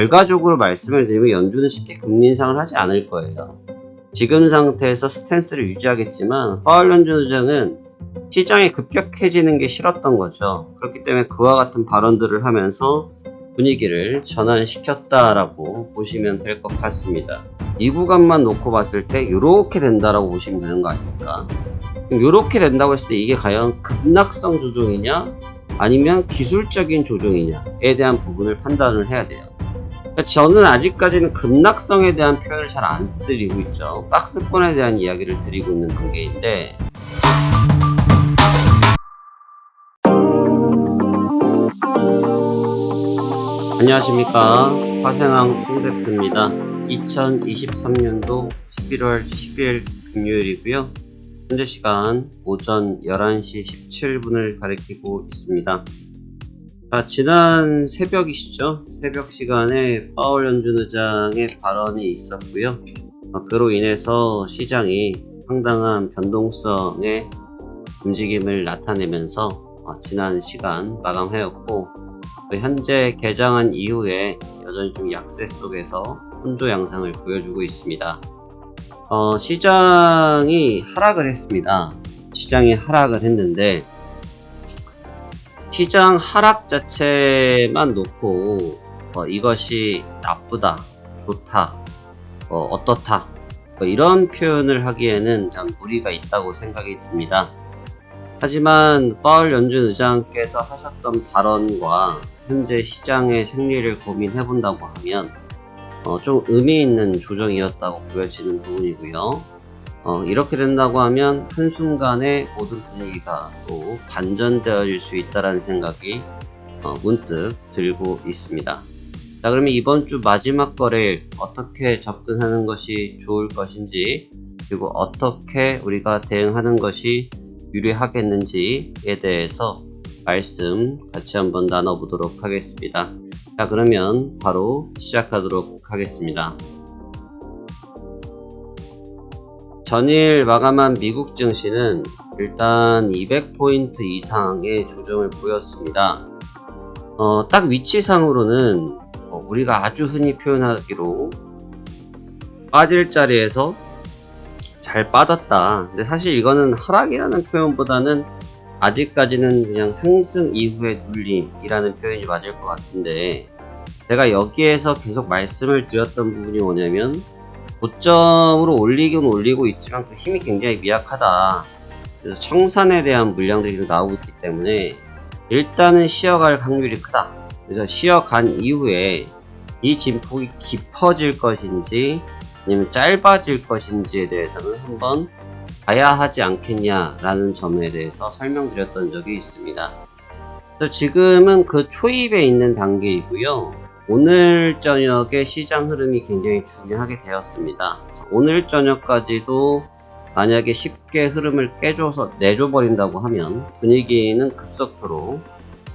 결과적으로 말씀을 드리면 연준은 쉽게 금리 인상을 하지 않을 거예요. 지금 상태에서 스탠스를 유지하겠지만 파월 연준 의장은 시장이 급격해지는 게 싫었던 거죠. 그렇기 때문에 그와 같은 발언들을 하면서 분위기를 전환시켰다라고 보시면 될 것 같습니다. 이 구간만 놓고 봤을 때 이렇게 된다라고 보시면 되는 거 아닙니까? 그럼 이렇게 된다고 했을 때 이게 과연 급락성 조정이냐 아니면 기술적인 조정이냐에 대한 부분을 판단을 해야 돼요. 저는 아직까지는 급락성에 대한 표현을 잘 안 드리고 있죠. 박스권에 대한 이야기를 드리고 있는 단계인데, 안녕하십니까, 화생왕 송대표입니다. 2023년도 11월 10일 금요일이고요. 현재 시간 오전 11시 17분을 가리키고 있습니다. 지난 새벽이시죠? 새벽 시간에 파월 연준 의장의 발언이 있었고요. 그로 인해서 시장이 상당한 변동성의 움직임을 나타내면서 지난 시간 마감하였고, 현재 개장한 이후에 여전히 좀 약세 속에서 혼조 양상을 보여주고 있습니다. 시장이 하락을 했습니다. 시장이 하락을 했는데 시장 하락 자체만 놓고 이것이 나쁘다, 좋다, 어떻다 이런 표현을 하기에는 참 무리가 있다고 생각이 듭니다. 하지만 파월 연준 의장께서 하셨던 발언과 현재 시장의 생리를 고민해 본다고 하면 좀 의미 있는 조정이었다고 보여지는 부분이고요. 이렇게 된다고 하면 한순간에 모든 분위기가 또 반전되어질 수 있다는 생각이 문득 들고 있습니다. 자, 그러면 이번 주 마지막 거래일 어떻게 접근하는 것이 좋을 것인지, 그리고 어떻게 우리가 대응하는 것이 유리하겠는지에 대해서 말씀 같이 한번 나눠보도록 하겠습니다. 자, 그러면 바로 시작하도록 하겠습니다. 전일 마감한 미국 증시는 일단 200포인트 이상의 조정을 보였습니다. 딱 위치상으로는 우리가 아주 흔히 표현하기로 빠질 자리에서 잘 빠졌다. 근데 사실 이거는 하락이라는 표현보다는 아직까지는 그냥 상승 이후의 눌림이라는 표현이 맞을 것 같은데, 제가 여기에서 계속 말씀을 드렸던 부분이 뭐냐면, 고점으로 올리긴 올리고 있지만 그 힘이 굉장히 미약하다. 그래서 청산에 대한 물량들이 계속 나오고 있기 때문에 일단은 쉬어갈 확률이 크다. 그래서 쉬어간 이후에 이 진폭이 깊어질 것인지 아니면 짧아질 것인지에 대해서는 한번 봐야 하지 않겠냐라는 점에 대해서 설명드렸던 적이 있습니다. 그래서 지금은 그 초입에 있는 단계이고요. 오늘 저녁에 시장 흐름이 굉장히 중요하게 되었습니다. 오늘 저녁까지도 만약에 쉽게 흐름을 깨줘서 내줘버린다고 하면 분위기는 급속도로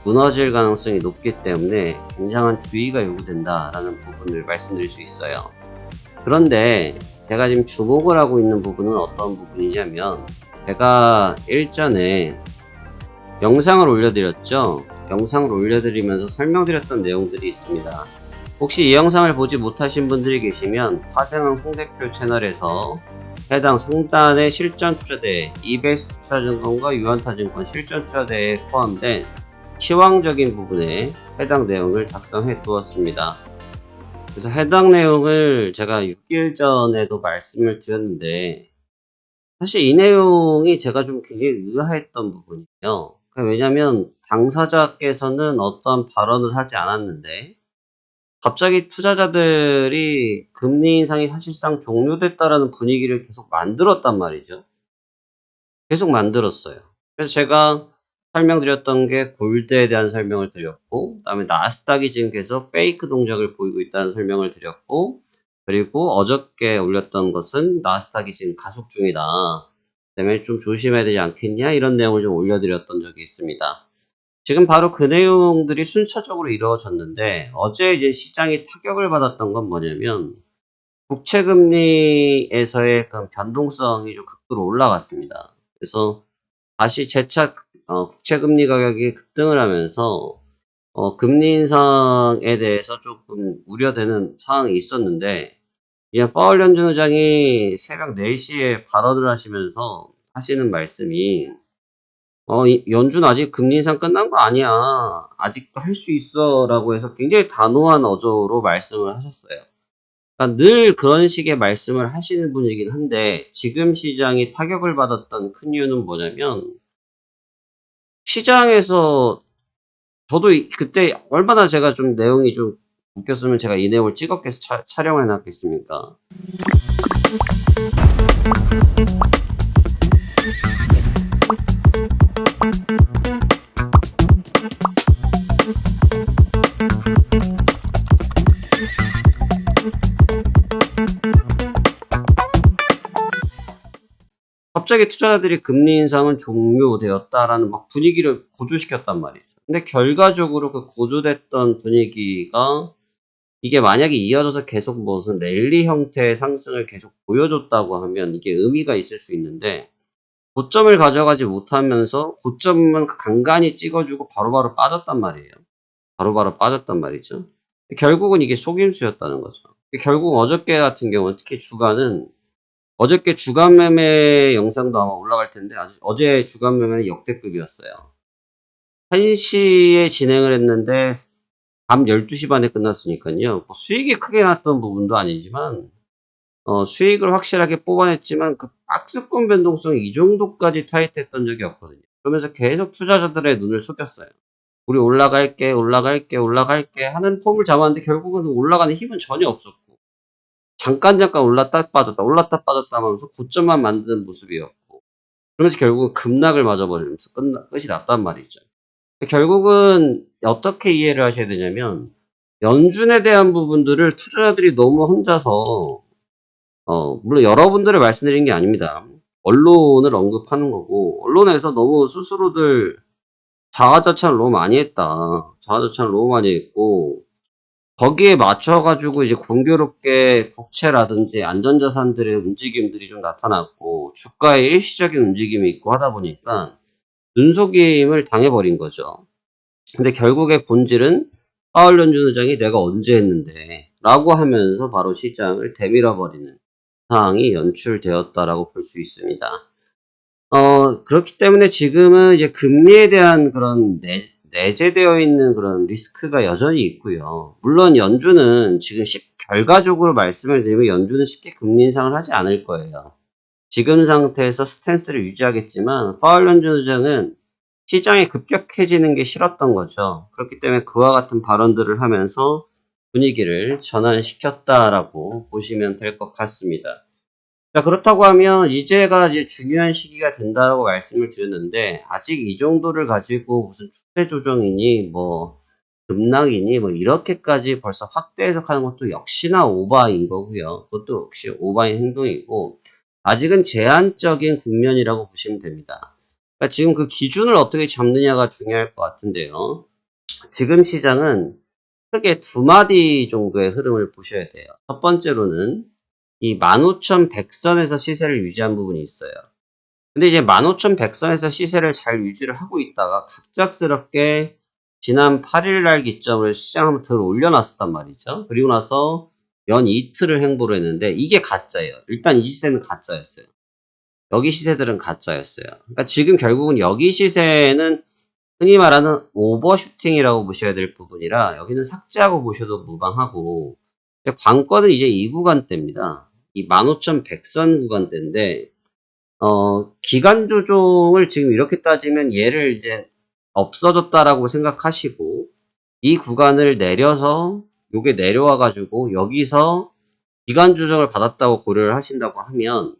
무너질 가능성이 높기 때문에 굉장한 주의가 요구된다라는 부분을 말씀드릴 수 있어요. 그런데 제가 지금 주목을 하고 있는 부분은 어떤 부분이냐면, 제가 일전에 영상을 올려드렸죠. 영상을 올려드리면서 설명드렸던 내용들이 있습니다. 혹시 이 영상을 보지 못하신 분들이 계시면 화생왕 송대표 채널에서 해당 상단의 실전투자대회, 이베이스 투자증권과 유한타증권 실전투자대회에 포함된 시황적인 부분에 해당 내용을 작성해 두었습니다. 그래서 해당 내용을 제가 6개월 전에도 말씀을 드렸는데, 사실 이 내용이 제가 좀 굉장히 의아했던 부분이에요. 왜냐면 당사자께서는 어떠한 발언을 하지 않았는데 갑자기 투자자들이 금리 인상이 사실상 종료됐다라는 분위기를 계속 만들었단 말이죠. 계속 만들었어요. 그래서 제가 설명드렸던 게 골드에 대한 설명을 드렸고, 그 다음에 나스닥이 지금 계속 페이크 동작을 보이고 있다는 설명을 드렸고, 그리고 어저께 올렸던 것은 나스닥이 지금 가속 중이다. 때문에 좀 조심해야 되지 않겠냐, 이런 내용을 좀 올려드렸던 적이 있습니다. 지금 바로 그 내용들이 순차적으로 이루어졌는데, 어제 이제 시장이 타격을 받았던 건 뭐냐면 국채금리에서의 그 변동성이 좀 극도로 올라갔습니다. 그래서 다시 재차 국채금리 가격이 급등을 하면서 금리 인상에 대해서 조금 우려되는 상황이 있었는데, 이제 파월 연준 의장이 새벽 4시에 발언을 하시면서 하시는 말씀이, 연준 아직 금리 인상 끝난 거 아니야. 아직도 할 수 있어. 라고 해서 굉장히 단호한 어조로 말씀을 하셨어요. 그러니까 늘 그런 식의 말씀을 하시는 분이긴 한데, 지금 시장이 타격을 받았던 큰 이유는 뭐냐면, 시장에서 저도 그때 얼마나 제가 좀 내용이 좀 웃겼으면 제가 이 내용을 찍었겠어 촬영을 해놨겠습니까? 갑자기 투자자들이 금리 인상은 종료되었다라는 막 분위기를 고조시켰단 말이죠. 근데 결과적으로 그 고조됐던 분위기가 이게 만약에 이어져서 계속 무슨 랠리 형태의 상승을 계속 보여줬다고 하면 이게 의미가 있을 수 있는데, 고점을 가져가지 못하면서 고점만 간간히 찍어주고 바로바로 빠졌단 말이에요. 바로바로 빠졌단 말이죠. 결국은 이게 속임수였다는 거죠. 결국 어저께 같은 경우는 특히 주간은, 어저께 주간 매매 영상도 아마 올라갈 텐데, 어제 주간 매매는 역대급이었어요. 1시에 진행을 했는데 밤 12시 반에 끝났으니까요. 뭐 수익이 크게 났던 부분도 아니지만, 수익을 확실하게 뽑아냈지만 그 박스권 변동성이 이 정도까지 타이트했던 적이 없거든요. 그러면서 계속 투자자들의 눈을 속였어요. 우리 올라갈게 하는 폼을 잡았는데 결국은 올라가는 힘은 전혀 없었고, 잠깐 올랐다 빠졌다 하면서 고점만 만드는 모습이었고, 그러면서 결국은 급락을 맞아버리면서 끝이 났단 말이죠. 결국은 어떻게 이해를 하셔야 되냐면, 연준에 대한 부분들을 투자자들이 너무 혼자서, 물론 여러분들을 말씀드리는 게 아닙니다. 언론을 언급하는 거고, 언론에서 너무 스스로들 자화자찬을 너무 많이 했다. 자화자찬을 너무 많이 했고, 거기에 맞춰가지고 이제 공교롭게 국채라든지 안전자산들의 움직임들이 좀 나타났고, 주가의 일시적인 움직임이 있고 하다 보니까 눈속임을 당해버린 거죠. 근데 결국의 본질은 파월 연준 의장이 내가 언제 했는데 라고 하면서 바로 시장을 대밀어버리는 상황이 연출되었다라고 볼 수 있습니다. 그렇기 때문에 지금은 이제 금리에 대한 그런 내재되어 있는 그런 리스크가 여전히 있고요. 물론 연준은 지금 결과적으로 말씀을 드리면 연준은 쉽게 금리 인상을 하지 않을 거예요. 지금 상태에서 스탠스를 유지하겠지만 파월 연준 의장은 시장이 급격해지는 게 싫었던 거죠. 그렇기 때문에 그와 같은 발언들을 하면서 분위기를 전환시켰다라고 보시면 될 것 같습니다. 자, 그렇다고 하면 이제가 이제 중요한 시기가 된다라고 말씀을 드렸는데, 아직 이 정도를 가지고 무슨 추세 조정이니 뭐 급락이니 뭐 이렇게까지 벌써 확대 해석하는 것도 역시나 오바인 거고요. 그것도 역시 오바인 행동이고, 아직은 제한적인 국면이라고 보시면 됩니다. 그러니까 지금 그 기준을 어떻게 잡느냐가 중요할 것 같은데요. 지금 시장은 크게 두 마디 정도의 흐름을 보셔야 돼요. 첫 번째로는 이 15,100선에서 시세를 유지한 부분이 있어요. 근데 이제 15,100선에서 시세를 잘 유지를 하고 있다가 갑작스럽게 지난 8일날 기점으로 시장 한번 들어 올려놨었단 말이죠. 그리고 나서 연 이틀을 행보를 했는데 이게 가짜예요. 일단 이 시세는 가짜였어요. 여기 시세들은 가짜였어요. 그러니까 지금 결국은 여기 시세는 흔히 말하는 오버슈팅이라고 보셔야 될 부분이라 여기는 삭제하고 보셔도 무방하고, 관건은 이제 이 구간대입니다. 이 15,100선 구간대인데, 기간 조정을 지금 이렇게 따지면 얘를 이제 없어졌다라고 생각하시고, 이 구간을 내려서 요게 내려와가지고 여기서 기간 조정을 받았다고 고려를 하신다고 하면,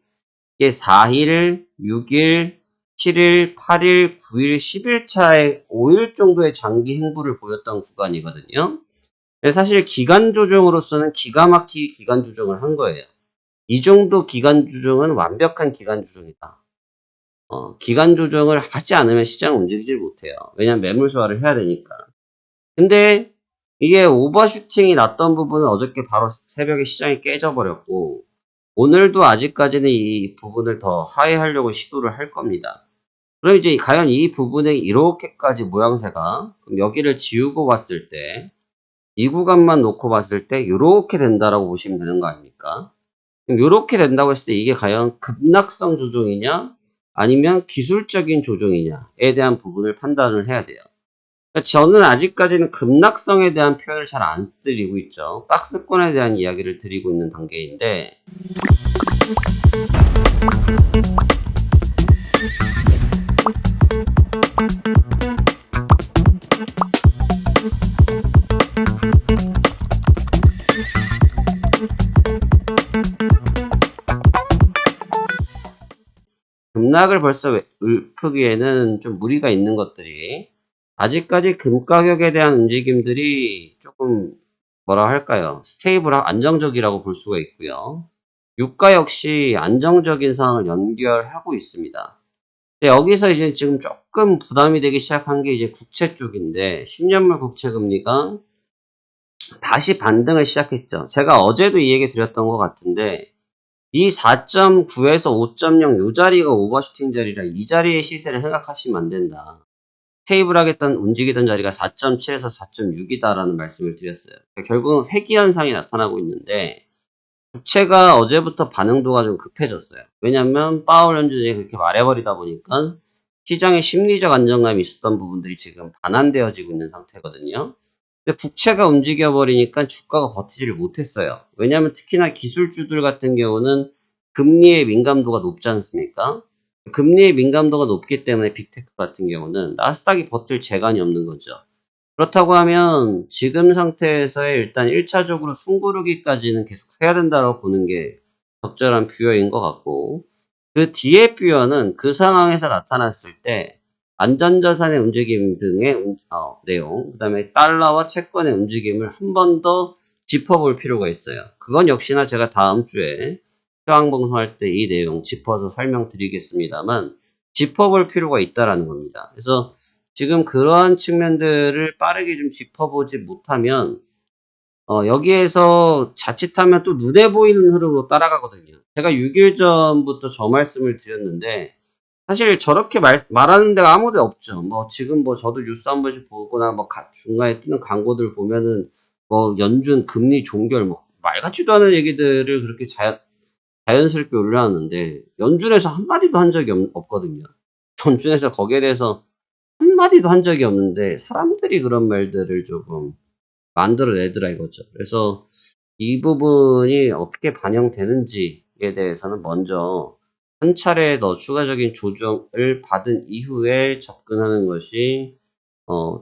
이게 4일, 6일, 7일, 8일, 9일, 10일 차에 5일 정도의 장기 행보를 보였던 구간이거든요. 사실 기간 조정으로서는 기가 막히게 기간 조정을 한 거예요. 이 정도 기간 조정은 완벽한 기간 조정이다. 기간 조정을 하지 않으면 시장은 움직이질 못해요. 왜냐면 매물 소화를 해야 되니까. 근데 이게 오버슈팅이 났던 부분은 어저께 바로 새벽에 시장이 깨져버렸고, 오늘도 아직까지는 이 부분을 더 하회하려고 시도를 할 겁니다. 그럼 이제 과연 이 부분에 이렇게까지 모양새가, 그럼 여기를 지우고 봤을 때, 이 구간만 놓고 봤을 때 이렇게 된다라고 보시면 되는 거 아닙니까? 그럼 이렇게 된다고 했을 때 이게 과연 급락성 조정이냐 아니면 기술적인 조정이냐에 대한 부분을 판단을 해야 돼요. 그러니까 저는 아직까지는 급락성에 대한 표현을 잘 안 드리고 있죠. 박스권에 대한 이야기를 드리고 있는 단계인데, 급락을 벌써 읊기에는 좀 무리가 있는 것들이, 아직까지 금 가격에 대한 움직임들이 조금 뭐라 할까요? 스테이블하고 안정적이라고 볼 수가 있고요. 유가 역시 안정적인 상황을 연결하고 있습니다. 근데 여기서 이제 지금 조금 부담이 되기 시작한 게 이제 국채 쪽인데, 10년물 국채 금리가 다시 반등을 시작했죠. 제가 어제도 이 얘기 드렸던 것 같은데, 이 4.9에서 5.0 요 자리가 오버슈팅 자리라 이 자리의 시세를 생각하시면 안 된다. 테이블하겠던 움직이던 자리가 4.7에서 4.6이다라는 말씀을 드렸어요. 그러니까 결국은 회귀 현상이 나타나고 있는데, 국채가 어제부터 반응도가 좀 급해졌어요. 왜냐면 파월 연준이 그렇게 말해버리다 보니까 시장의 심리적 안정감이 있었던 부분들이 지금 반환되어지고 있는 상태거든요. 근데 국채가 움직여버리니까 주가가 버티지를 못했어요. 왜냐하면 특히나 기술주들 같은 경우는 금리의 민감도가 높지 않습니까? 금리의 민감도가 높기 때문에 빅테크 같은 경우는 나스닥이 버틸 재간이 없는 거죠. 그렇다고 하면 지금 상태에서의 일단 1차적으로 숨고르기까지는 계속 해야 된다고 보는 게 적절한 뷰어인 것 같고, 그 뒤에 뷰어는 그 상황에서 나타났을 때 안전자산의 움직임 등의 내용, 그 다음에 달러와 채권의 움직임을 한 번 더 짚어볼 필요가 있어요. 그건 역시나 제가 다음 주에 시황 방송할 때 이 내용 짚어서 설명드리겠습니다만, 짚어볼 필요가 있다라는 겁니다. 그래서 지금 그러한 측면들을 빠르게 좀 짚어보지 못하면 여기에서 자칫하면 또 눈에 보이는 흐름으로 따라가거든요. 제가 6일 전부터 저 말씀을 드렸는데, 사실 저렇게 말하는 데가 아무데 없죠. 뭐 지금 뭐 저도 뉴스 한 번씩 보거나 뭐 중간에 뜨는 광고들 보면은 뭐 연준 금리 종결 뭐 말 같지도 않은 얘기들을 그렇게 자연스럽게 올려놨는데, 연준에서 한마디도 한 적이 없거든요. 연준에서 거기에 대해서 한마디도 한 적이 없는데 사람들이 그런 말들을 조금 만들어내더라 이거죠. 그래서 이 부분이 어떻게 반영되는지에 대해서는 먼저 한 차례 더 추가적인 조정을 받은 이후에 접근하는 것이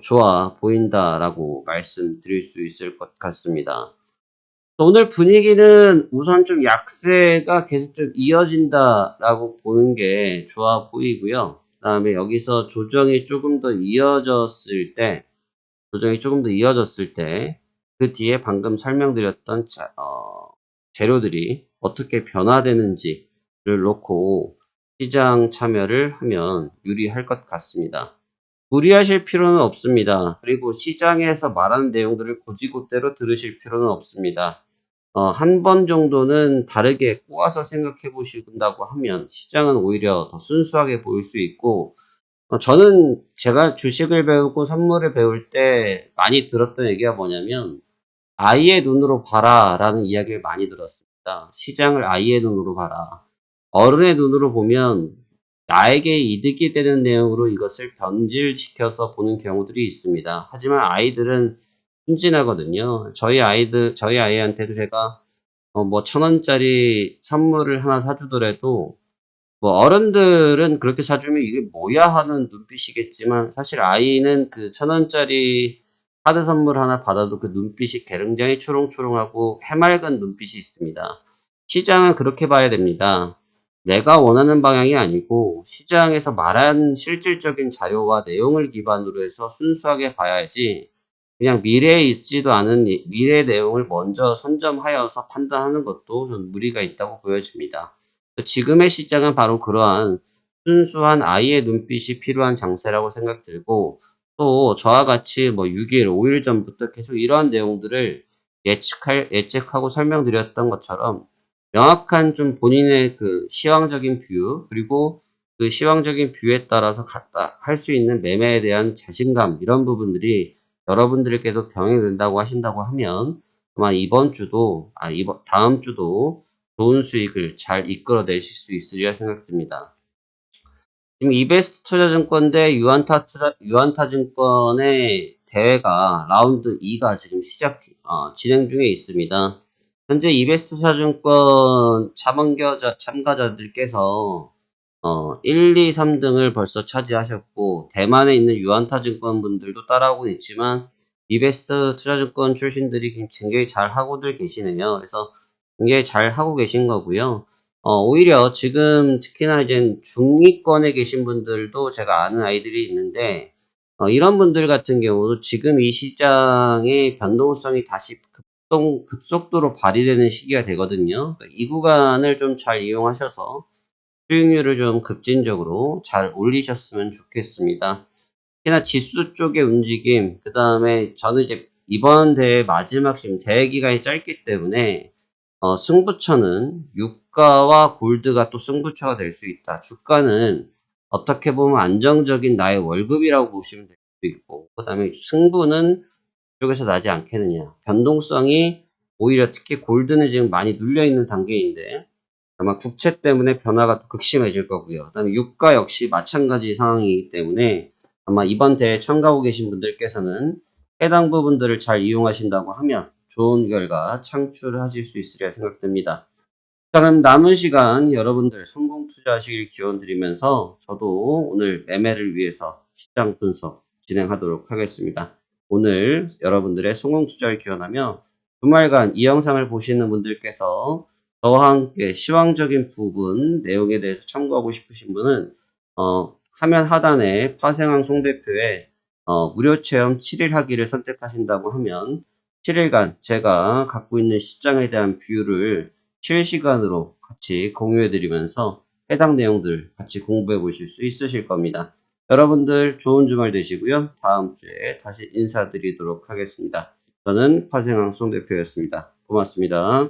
좋아 보인다라고 말씀드릴 수 있을 것 같습니다. 오늘 분위기는 우선 좀 약세가 계속 좀 이어진다라고 보는 게 좋아 보이고요. 그 다음에 여기서 조정이 조금 더 이어졌을 때, 그 뒤에 방금 설명드렸던 재료들이 어떻게 변화되는지를 놓고 시장 참여를 하면 유리할 것 같습니다. 무리하실 필요는 없습니다. 그리고 시장에서 말하는 내용들을 곧이곧대로 들으실 필요는 없습니다. 한 번 정도는 다르게 꼬아서 생각해 보신다고 하면 시장은 오히려 더 순수하게 보일 수 있고, 저는 제가 주식을 배우고 선물을 배울 때 많이 들었던 얘기가 뭐냐면, 아이의 눈으로 봐라 라는 이야기를 많이 들었습니다. 시장을 아이의 눈으로 봐라. 어른의 눈으로 보면 나에게 이득이 되는 내용으로 이것을 변질시켜서 보는 경우들이 있습니다. 하지만 아이들은 순진하거든요. 저희 아이한테도 제가 뭐 1,000원짜리 선물을 하나 사주더라도, 뭐 어른들은 그렇게 사주면 이게 뭐야 하는 눈빛이겠지만, 사실 아이는 그 1,000원짜리 카드 선물 하나 받아도 그 눈빛이 굉장히 초롱초롱하고 해맑은 눈빛이 있습니다. 시장은 그렇게 봐야 됩니다. 내가 원하는 방향이 아니고 시장에서 말한 실질적인 자료와 내용을 기반으로 해서 순수하게 봐야지, 그냥 미래에 있지도 않은 미래 내용을 먼저 선점하여서 판단하는 것도 좀 무리가 있다고 보여집니다. 지금의 시장은 바로 그러한 순수한 아이의 눈빛이 필요한 장세라고 생각들고, 또 저와 같이 뭐 6일, 5일 전부터 계속 이러한 내용들을 예측하고 설명드렸던 것처럼 명확한 좀 본인의 그 시황적인 뷰, 그리고 그 그 시황적인 뷰에 따라서 갔다 할 수 있는 매매에 대한 자신감, 이런 부분들이 여러분들께도 병행된다고 하신다고 하면 아마 다음 주도 좋은 수익을 잘 이끌어내실 수 있으리라 생각됩니다. 지금 이베스트 투자증권 대 유한타증권의 대회가 라운드 2가 지금 진행 중에 있습니다. 현재 이베스트 투자증권 참가자들께서 1, 2, 3등을 벌써 차지하셨고, 대만에 있는 유한타증권 분들도 따라오고 있지만 이베스트 투자증권 출신들이 굉장히 잘 하고들 계시네요. 그래서 굉장히 잘 하고 계신 거고요. 오히려 지금 특히나 이제 중위권에 계신 분들도 제가 아는 아이들이 있는데, 이런 분들 같은 경우도 지금 이 시장의 변동성이 다시 급속도로 발휘되는 시기가 되거든요. 그러니까 이 구간을 좀 잘 이용하셔서 수익률을 좀 급진적으로 잘 올리셨으면 좋겠습니다. 특히나 지수 쪽의 움직임, 그 다음에 저는 이제 이번 대회 마지막 지금 대회 기간이 짧기 때문에 승부처는 유가와 골드가 또 승부처가 될 수 있다. 주가는 어떻게 보면 안정적인 나의 월급이라고 보시면 될 수도 있고, 그 다음에 승부는 그쪽에서 나지 않겠느냐. 변동성이 오히려 특히 골드는 지금 많이 눌려있는 단계인데 아마 국채 때문에 변화가 또 극심해질 거고요. 그 다음에 유가 역시 마찬가지 상황이기 때문에 아마 이번 대회에 참가하고 계신 분들께서는 해당 부분들을 잘 이용하신다고 하면 좋은 결과 창출하실 수 있으리라 생각됩니다. 자, 그럼 남은 시간 여러분들 성공 투자하시길 기원드리면서 저도 오늘 매매를 위해서 시장 분석 진행하도록 하겠습니다. 오늘 여러분들의 성공 투자를 기원하며 주말간 이 영상을 보시는 분들께서 저와 함께 시황적인 부분 내용에 대해서 참고하고 싶으신 분은 화면 하단에 파생왕 송 대표의 무료 체험 7일 하기를 선택하신다고 하면 7일간 제가 갖고 있는 시장에 대한 뷰를 실시간으로 같이 공유해 드리면서 해당 내용들 같이 공부해 보실 수 있으실 겁니다. 여러분들 좋은 주말 되시고요. 다음 주에 다시 인사드리도록 하겠습니다. 저는 파생왕 송 대표였습니다. 고맙습니다.